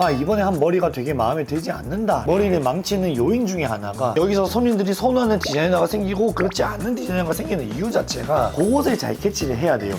이번에 한 머리가 되게 마음에 들지 않는다. 머리를 망치는 요인 중에 하나가 여기서 손님들이 선호하는 디자이너가 생기고 그렇지 않은 디자이너가 생기는 이유 자체가 그것을 잘 캐치를 해야 돼요.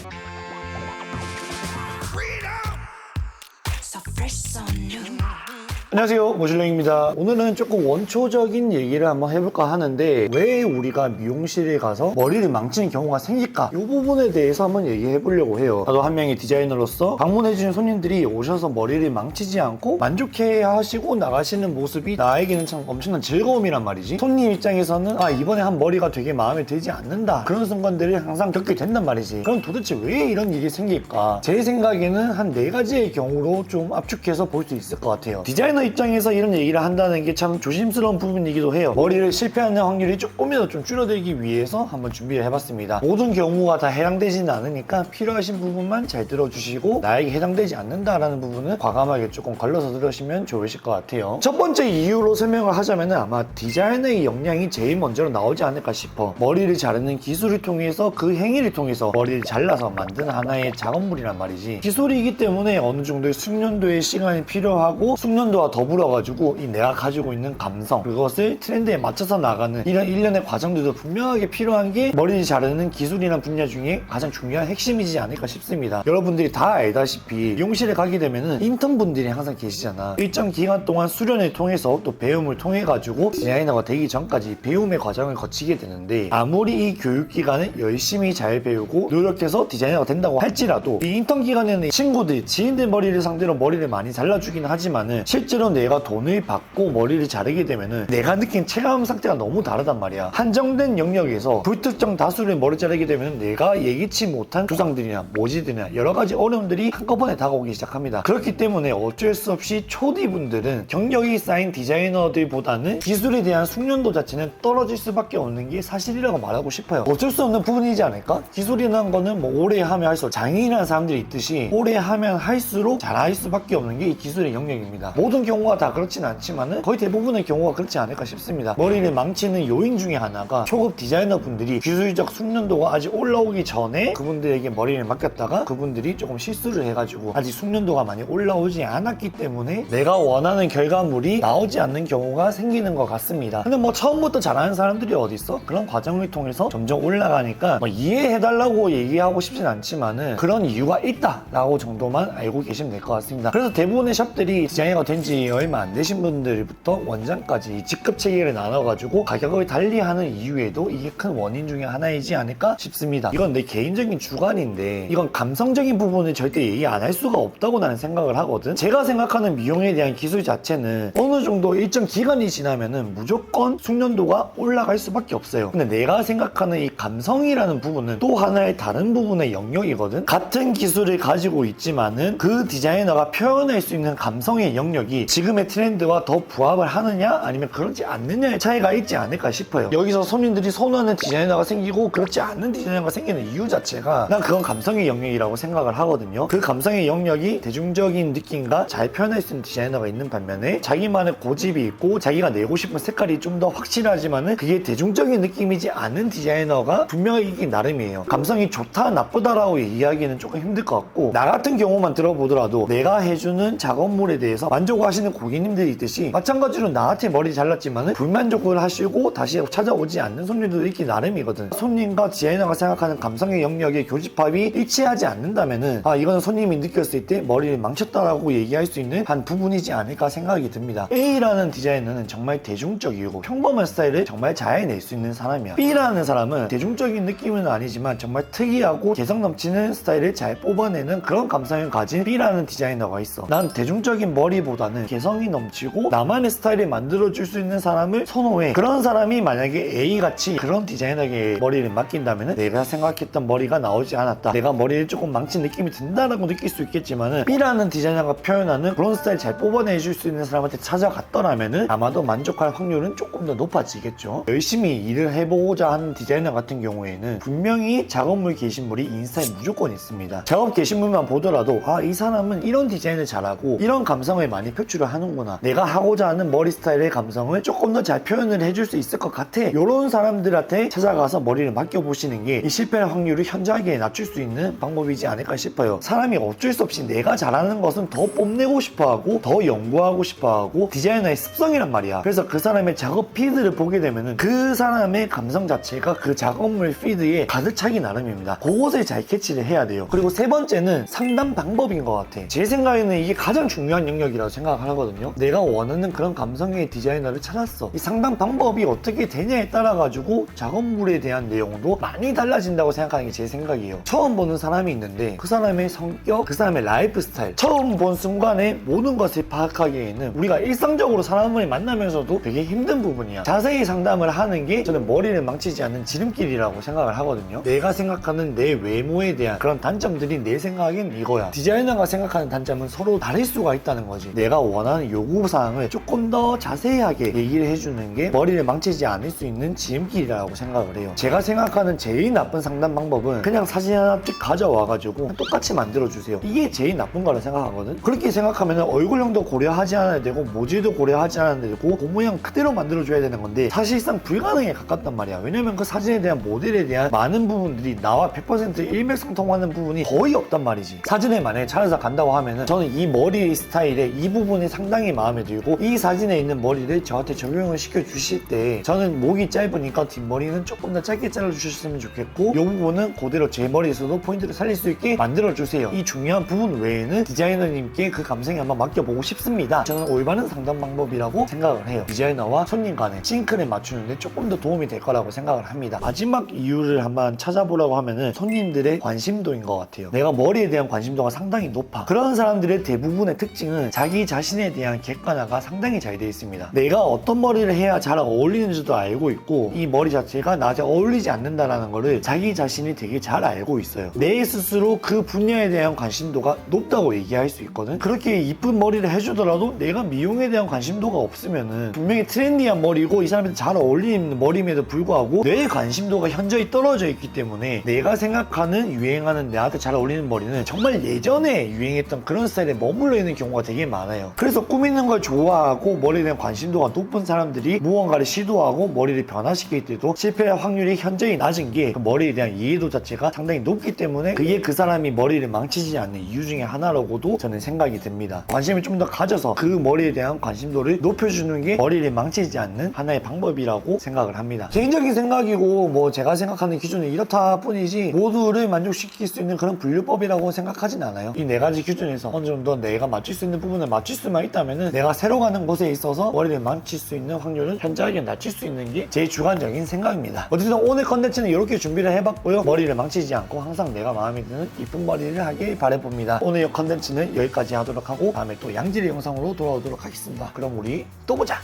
안녕하세요, 모실랭입니다. 오늘은 조금 원초적인 얘기를 한번 해볼까 하는데 왜 우리가 미용실에 가서 머리를 망치는 경우가 생길까? 이 부분에 대해서 한번 얘기해 보려고 해요. 나도 한 명의 디자이너로서 방문해주신 손님들이 오셔서 머리를 망치지 않고 만족해 하시고 나가시는 모습이 나에게는 참 엄청난 즐거움이란 말이지. 손님 입장에서는 이번에 한 머리가 되게 마음에 들지 않는다, 그런 순간들을 항상 겪게 된단 말이지. 그럼 도대체 왜 이런 일이 생길까? 제 생각에는 한 4가지의 경우로 좀 압축해서 볼 수 있을 것 같아요. 디자이너 입장에서 이런 얘기를 한다는 게 참 조심스러운 부분이기도 해요. 머리를 실패하는 확률이 조금이라도 좀 줄어들기 위해서 한번 준비를 해봤습니다. 모든 경우가 다 해당되지는 않으니까 필요하신 부분만 잘 들어주시고 나에게 해당되지 않는다라는 부분은 과감하게 조금 걸러서 들으시면 좋으실 것 같아요. 첫 번째 이유로 설명을 하자면 아마 디자이너의 역량이 제일 먼저 나오지 않을까 싶어. 머리를 자르는 기술을 통해서 그 행위를 통해서 머리를 잘라서 만든 하나의 작업물이란 말이지. 기술이기 때문에 어느 정도의 숙련도의 시간이 필요하고 숙련도와 더불어가지고 내가 가지고 있는 감성, 그것을 트렌드에 맞춰서 나가는 이런 일련의 과정들도 분명하게 필요한 게 머리를 자르는 기술이라는 분야 중에 가장 중요한 핵심이지 않을까 싶습니다. 여러분들이 다 알다시피 미용실에 가게 되면은 인턴분들이 항상 계시잖아. 일정 기간 동안 수련을 통해서 또 배움을 통해 가지고 디자이너가 되기 전까지 배움의 과정을 거치게 되는데, 아무리 이 교육기간을 열심히 잘 배우고 노력해서 디자이너가 된다고 할지라도 이 인턴 기간에는 친구들, 지인들 머리를 상대로 머리를 많이 잘라주긴 하지만은 실제로 내가 돈을 받고 머리를 자르게 되면은 내가 느낀 체감 상태가 너무 다르단 말이야. 한정된 영역에서 불특정 다수를 머리 자르게 되면 내가 예기치 못한 부상들이나 모지들이나 여러가지 어려움들이 한꺼번에 다가오기 시작합니다. 그렇기 때문에 어쩔 수 없이 초디분들은 경력이 쌓인 디자이너들보다는 기술에 대한 숙련도 자체는 떨어질 수밖에 없는 게 사실이라고 말하고 싶어요. 어쩔 수 없는 부분이지 않을까? 기술이라는 거는 뭐 오래 하면 할수록, 장인이라는 사람들이 있듯이 오래 하면 할수록 잘할 수밖에 없는 게 이 기술의 영역입니다. 모든 경우가 다 그렇진 않지만은 거의 대부분의 경우가 그렇지 않을까 싶습니다. 머리를 망치는 요인 중에 하나가 초급 디자이너 분들이 기술적 숙련도가 아직 올라오기 전에 그분들에게 머리를 맡겼다가 그분들이 조금 실수를 해가지고 아직 숙련도가 많이 올라오지 않았기 때문에 내가 원하는 결과물이 나오지 않는 경우가 생기는 것 같습니다. 근데 뭐 처음부터 잘하는 사람들이 어딨어? 그런 과정을 통해서 점점 올라가니까 뭐 이해해달라고 얘기하고 싶진 않지만은 그런 이유가 있다라고 정도만 알고 계시면 될 것 같습니다. 그래서 대부분의 샵들이 디자이너가 된 지 얼마 안 되신 분들부터 원장까지 직급 체계를 나눠가지고 가격을 달리하는 이유에도 이게 큰 원인 중에 하나이지 않을까 싶습니다. 이건 내 개인적인 주관인데 이건 감성적인 부분을 절대 얘기 안 할 수가 없다고 나는 생각을 하거든. 제가 생각하는 미용에 대한 기술 자체는 어느 정도 일정 기간이 지나면은 무조건 숙련도가 올라갈 수밖에 없어요. 근데 내가 생각하는 이 감성이라는 부분은 또 하나의 다른 부분의 영역이거든. 같은 기술을 가지고 있지만은 그 디자이너가 표현할 수 있는 감성의 영역이 지금의 트렌드와 더 부합을 하느냐 아니면 그렇지 않느냐의 차이가 있지 않을까 싶어요. 여기서 손님들이 선호하는 디자이너가 생기고 그렇지 않는 디자이너가 생기는 이유 자체가 난 그건 감성의 영역이라고 생각을 하거든요. 그 감성의 영역이 대중적인 느낌과 잘 표현할 수 있는 디자이너가 있는 반면에 자기만의 고집이 있고 자기가 내고 싶은 색깔이 좀 더 확실하지만은 그게 대중적인 느낌이지 않은 디자이너가 분명히 있긴 나름이에요. 감성이 좋다 나쁘다라고 얘기하기는 조금 힘들 것 같고, 나 같은 경우만 들어보더라도 내가 해주는 작업물에 대해서 만족하시는 고객님들이 있듯이 마찬가지로 나한테 머리 잘랐지만은 불만족을 하시고 다시 찾아오지 않는 손님들도 있기 나름이거든. 손님과 디자이너가 생각하는 감성의 영역의 교집합이 일치하지 않는다면은 이거는 손님이 느꼈을 때 머리를 망쳤다라고 얘기할 수 있는 한 부분이지 않을까 생각이 듭니다. A라는 디자이너는 정말 대중적이고 평범한 스타일을 정말 잘 낼 수 있는 사람이야. B라는 사람은 대중적인 느낌은 아니지만 정말 특이하고 개성 넘치는 스타일을 잘 뽑아내는 그런 감성을 가진 B라는 디자이너가 있어. 난 대중적인 머리보다는 개성이 넘치고 나만의 스타일을 만들어줄 수 있는 사람을 선호해. 그런 사람이 만약에 A같이 그런 디자이너에게 머리를 맡긴다면 내가 생각했던 머리가 나오지 않았다, 내가 머리를 조금 망친 느낌이 든다라고 느낄 수 있겠지만 B라는 디자이너가 표현하는 그런 스타일 잘 뽑아내줄 수 있는 사람한테 찾아갔더라면 아마도 만족할 확률은 조금 더 높아지겠죠. 열심히 일을 해보고자 하는 디자이너 같은 경우에는 분명히 작업물 게시물이 인스타에 무조건 있습니다. 작업 게시물만 보더라도 이 사람은 이런 디자인을 잘하고 이런 감성을 많이 펼쳐 표출을 하는구나, 내가 하고자 하는 머리 스타일의 감성을 조금 더 잘 표현을 해줄 수 있을 것 같아, 이런 사람들한테 찾아가서 머리를 맡겨보시는 게 이 실패할 확률을 현저하게 낮출 수 있는 방법이지 않을까 싶어요. 사람이 어쩔 수 없이 내가 잘하는 것은 더 뽐내고 싶어하고 더 연구하고 싶어하고 디자이너의 습성이란 말이야. 그래서 그 사람의 작업 피드를 보게 되면은 그 사람의 감성 자체가 그 작업물 피드에 가득 차기 나름입니다. 그것을 잘 캐치를 해야 돼요. 그리고 세 번째는 상담 방법인 것 같아. 제 생각에는 이게 가장 중요한 영역이라고 생각하거든요. 내가 원하는 그런 감성의 디자이너를 찾았어. 이 상담 방법이 어떻게 되냐에 따라 가지고 작업물에 대한 내용도 많이 달라진다고 생각하는 게 제 생각이에요. 처음 보는 사람이 있는데 그 사람의 성격, 그 사람의 라이프 스타일, 처음 본 순간에 모든 것을 파악하기에는 우리가 일상적으로 사람을 만나면서도 되게 힘든 부분이야. 자세히 상담을 하는 게 저는 머리를 망치지 않는 지름길이라고 생각을 하거든요. 내가 생각하는 내 외모에 대한 그런 단점들이 내 생각엔 이거야. 디자이너가 생각하는 단점은 서로 다를 수가 있다는 거지. 내가 원하는 요구사항을 조금 더 자세하게 얘기를 해주는 게 머리를 망치지 않을 수 있는 지름길이라고 생각을 해요. 제가 생각하는 제일 나쁜 상담 방법은 그냥 사진 하나 쭉 가져와가지고 똑같이 만들어주세요. 이게 제일 나쁜 거라 생각하거든. 그렇게 생각하면 얼굴형도 고려하지 않아야 되고 모질도 고려하지 않아야 되고 그 모양 그대로 만들어줘야 되는 건데 사실상 불가능에 가깝단 말이야. 왜냐면 그 사진에 대한 모델에 대한 많은 부분들이 나와 100% 일맥상통하는 부분이 거의 없단 말이지. 사진을 만약에 찾아서 간다고 하면은 저는 이 머리 스타일의 이 부분이 상당히 마음에 들고 이 사진에 있는 머리를 저한테 적용을 시켜 주실 때 저는 목이 짧으니까 뒷머리는 조금 더 짧게 잘라 주셨으면 좋겠고 이 부분은 그대로 제 머리에서도 포인트를 살릴 수 있게 만들어 주세요. 이 중요한 부분 외에는 디자이너님께 그 감성에 한번 맡겨보고 싶습니다. 저는 올바른 상담 방법이라고 생각을 해요. 디자이너와 손님 간의 싱크를 맞추는데 조금 더 도움이 될 거라고 생각을 합니다. 마지막 이유를 한번 찾아보라고 하면은 손님들의 관심도인 것 같아요. 내가 머리에 대한 관심도가 상당히 높아. 그런 사람들의 대부분의 특징은 자기 자신에 대한 객관화가 상당히 잘 되어 있습니다. 내가 어떤 머리를 해야 잘 어울리는지도 알고 있고 이 머리 자체가 나한테 어울리지 않는다라는 거를 자기 자신이 되게 잘 알고 있어요. 내 스스로 그 분야에 대한 관심도가 높다고 얘기할 수 있거든. 그렇게 이쁜 머리를 해주더라도 내가 미용에 대한 관심도가 없으면은 분명히 트렌디한 머리고 이 사람한테 잘 어울리는 머리임에도 불구하고 내 관심도가 현저히 떨어져 있기 때문에 내가 생각하는 유행하는 나한테 잘 어울리는 머리는 정말 예전에 유행했던 그런 스타일에 머물러 있는 경우가 되게 많아요. 그래서 꾸미는 걸 좋아하고 머리에 대한 관심도가 높은 사람들이 무언가를 시도하고 머리를 변화시킬 때도 실패할 확률이 현저히 낮은 게 그 머리에 대한 이해도 자체가 상당히 높기 때문에 그게 그 사람이 머리를 망치지 않는 이유 중에 하나라고도 저는 생각이 듭니다. 관심을 좀 더 가져서 그 머리에 대한 관심도를 높여주는 게 머리를 망치지 않는 하나의 방법이라고 생각을 합니다. 개인적인 생각이고 뭐 제가 생각하는 기준은 이렇다 뿐이지 모두를 만족시킬 수 있는 그런 분류법이라고 생각하진 않아요. 이 네 가지 기준에서 어느 정도 내가 맞출 수 있는 부분을 맞출 수만 있다면은 내가 새로 가는 곳에 있어서 머리를 망칠 수 있는 확률을 현저하게 낮출 수 있는 게 제 주관적인 생각입니다. 어쨌든 오늘 컨텐츠는 이렇게 준비를 해봤고요. 머리를 망치지 않고 항상 내가 마음에 드는 이쁜 머리를 하길 바라봅니다. 오늘 이 컨텐츠는 여기까지 하도록 하고 다음에 또 양질의 영상으로 돌아오도록 하겠습니다. 그럼 우리 또 보자.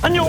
안녕.